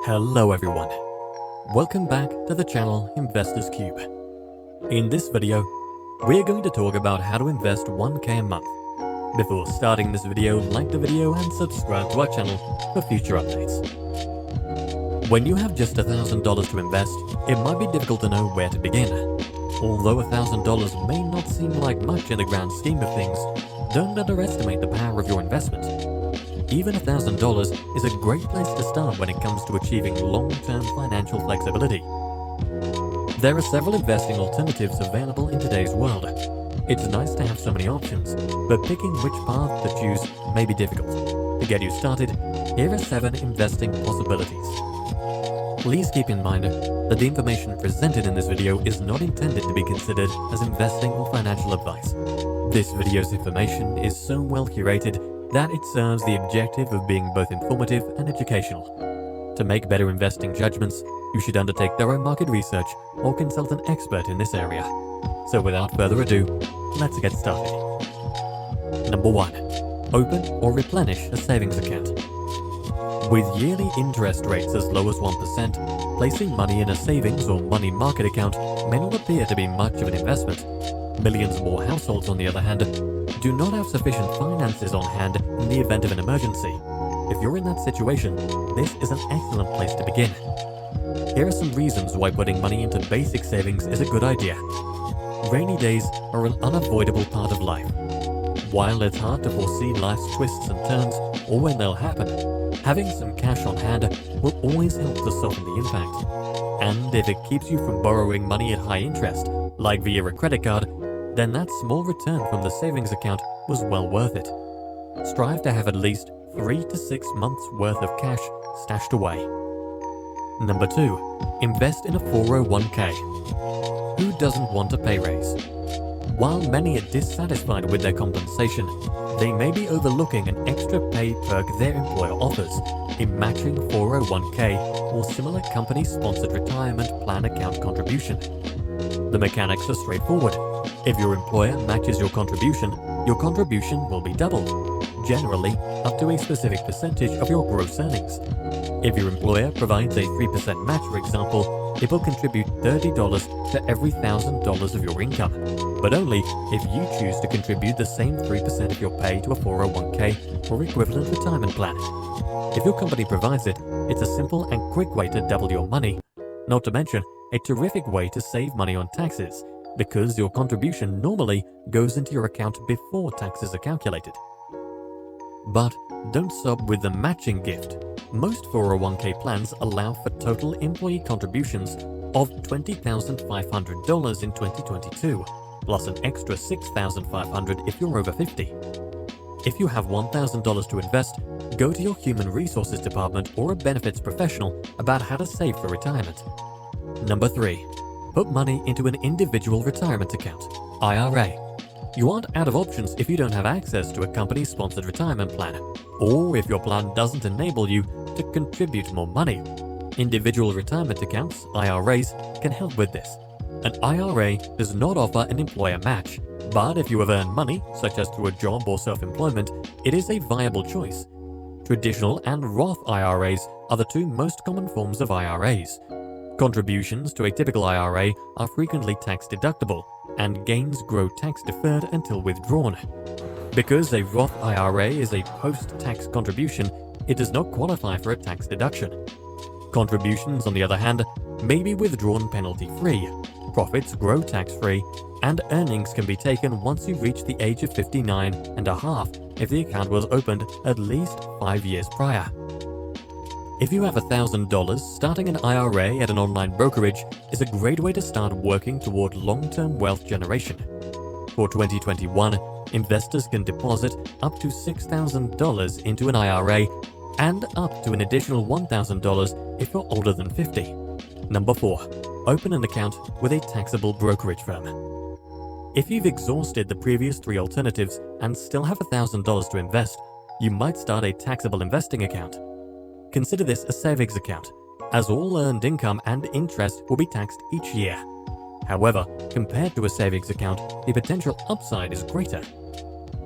Hello everyone, welcome back to the channel Investors Cube. In this video, we're going to talk about how to invest 1k a month. Before starting this video, like the video and subscribe to our channel for future updates. When you have just $1,000 to invest, it might be difficult to know where to begin. Although $1,000 may not seem like much in the grand scheme of things, don't underestimate the power of your investment. Even $1,000 is a great place to start when it comes to achieving long-term financial flexibility. There are several investing alternatives available in today's world. It's nice to have so many options, but picking which path to choose may be difficult. To get you started, here are 7 investing possibilities. Please keep in mind that the information presented in this video is not intended to be considered as investing or financial advice. This video's information is so well curated that it serves the objective of being both informative and educational. To make better investing judgments, you should undertake thorough market research or consult an expert in this area. So without further ado, let's get started. Number 1. Open or replenish a savings account. With yearly interest rates as low as 1%, placing money in a savings or money market account may not appear to be much of an investment. Millions more households, on the other hand, do not have sufficient finances on hand in the event of an emergency. If you're in that situation, this is an excellent place to begin. Here are some reasons why putting money into basic savings is a good idea. Rainy days are an unavoidable part of life. While it's hard to foresee life's twists and turns or when they'll happen, having some cash on hand will always help to soften the impact. And if it keeps you from borrowing money at high interest, like via a credit card, then that small return from the savings account was well worth it. Strive to have at least 3 to 6 months worth of cash stashed away. Number 2. Invest in a 401k. Who doesn't want a pay raise? While many are dissatisfied with their compensation, they may be overlooking an extra pay perk their employer offers in matching 401k or similar company-sponsored retirement plan account contribution. The mechanics are straightforward. If your employer matches your contribution will be doubled, generally up to a specific percentage of your gross earnings. If your employer provides a 3% match, for example, it will contribute $30 to every $1,000 of your income, but only if you choose to contribute the same 3% of your pay to a 401k or equivalent retirement plan. If your company provides it, it's a simple and quick way to double your money, not to mention a terrific way to save money on taxes, because your contribution normally goes into your account before taxes are calculated. But don't stop with the matching gift. Most 401k plans allow for total employee contributions of $20,500 in 2022, plus an extra $6,500 if you're over 50. If you have $1,000 to invest, go to your human resources department or a benefits professional about how to save for retirement. Number 3. Put money into an individual retirement account, IRA. You aren't out of options if you don't have access to a company-sponsored retirement plan, or if your plan doesn't enable you to contribute more money. Individual retirement accounts, IRAs, can help with this. An IRA does not offer an employer match, but if you have earned money, such as through a job or self-employment, it is a viable choice. Traditional and Roth IRAs are the 2 most common forms of IRAs. Contributions to a typical IRA are frequently tax-deductible, and gains grow tax-deferred until withdrawn. Because a Roth IRA is a post-tax contribution, it does not qualify for a tax deduction. Contributions, on the other hand, may be withdrawn penalty-free, profits grow tax-free, and earnings can be taken once you reach the age of 59 and a half if the account was opened at least 5 years prior. If you have $1,000, starting an IRA at an online brokerage is a great way to start working toward long-term wealth generation. For 2021, investors can deposit up to $6,000 into an IRA and up to an additional $1,000 if you're older than 50. Number 4. Open an account with a taxable brokerage firm. If you've exhausted the previous 3 alternatives and still have $1,000 to invest, you might start a taxable investing account. Consider this a savings account, as all earned income and interest will be taxed each year. However, compared to a savings account, the potential upside is greater.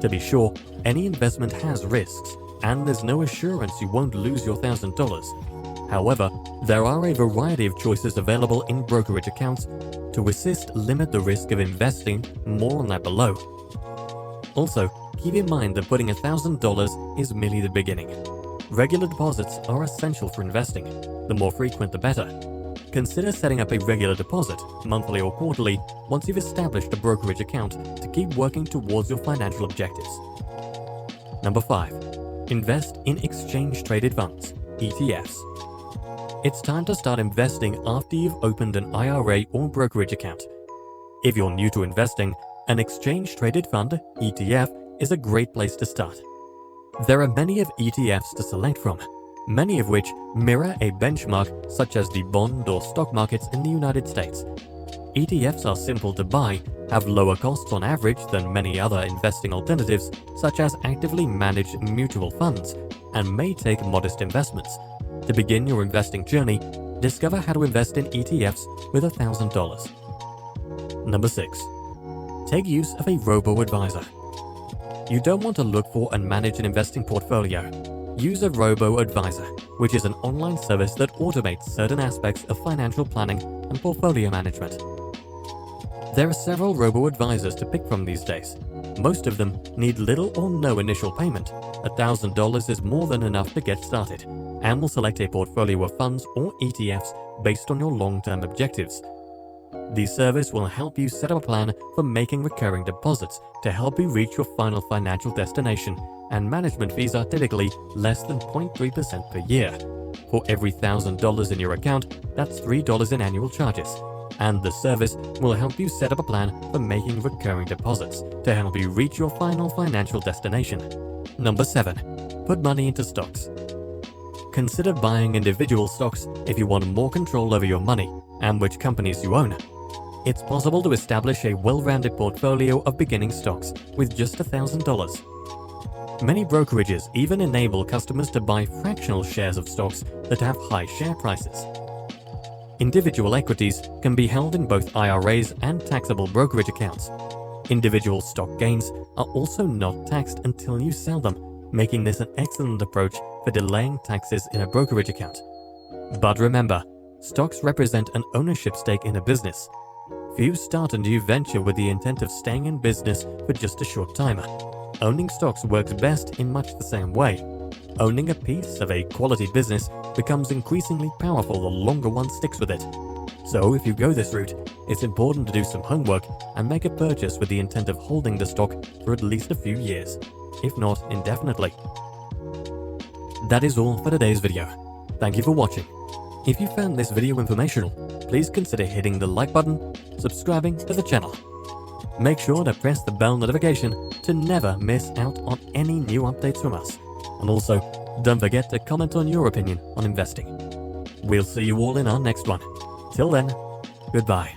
To be sure, any investment has risks, and there's no assurance you won't lose your $1,000. However, there are a variety of choices available in brokerage accounts to limit the risk of investing. More on that below. Also, keep in mind that putting $1,000 is merely the beginning. Regular deposits are essential for investing. The more frequent, the better. Consider setting up a regular deposit, monthly or quarterly, once you've established a brokerage account to keep working towards your financial objectives. Number 5. Invest in exchange-traded funds, ETFs. It's time to start investing after you've opened an IRA or brokerage account. If you're new to investing, an exchange-traded fund, ETF, is a great place to start. There are many of ETFs to select from, many of which mirror a benchmark such as the bond or stock markets in the United States. ETFs are simple to buy, have lower costs on average than many other investing alternatives such as actively managed mutual funds, and may take modest investments. To begin your investing journey, discover how to invest in ETFs with $1,000. Number 6. Take use of a Roboadvisor. You don't want to look for and manage an investing portfolio. Use a Roboadvisor, which is an online service that automates certain aspects of financial planning and portfolio management. There are several robo-advisors to pick from these days. Most of them need little or no initial payment. $1,000 is more than enough to get started, and will select a portfolio of funds or ETFs based on your long-term objectives. The service will help you set up a plan for making recurring deposits to help you reach your final financial destination, and management fees are typically less than 0.3% per year. For every $1,000 in your account, that's $3 in annual charges. And the service will help you set up a plan for making recurring deposits to help you reach your final financial destination. Number 7. Put money into stocks. Consider buying individual stocks if you want more control over your money and which companies you own. It's possible to establish a well-rounded portfolio of beginning stocks with just $1,000. Many brokerages even enable customers to buy fractional shares of stocks that have high share prices. Individual equities can be held in both IRAs and taxable brokerage accounts. Individual stock gains are also not taxed until you sell them, making this an excellent approach for delaying taxes in a brokerage account. But remember, stocks represent an ownership stake in a business. Few start a new venture with the intent of staying in business for just a short time. Owning stocks works best in much the same way. Owning a piece of a quality business becomes increasingly powerful the longer one sticks with it. So if you go this route, it's important to do some homework and make a purchase with the intent of holding the stock for at least a few years, if not indefinitely. That is all for today's video. Thank you for watching. If you found this video informational, please consider hitting the like button, subscribing to the channel. Make sure to press the bell notification to never miss out on any new updates from us. And also, don't forget to comment on your opinion on investing. We'll see you all in our next one. Till then, goodbye.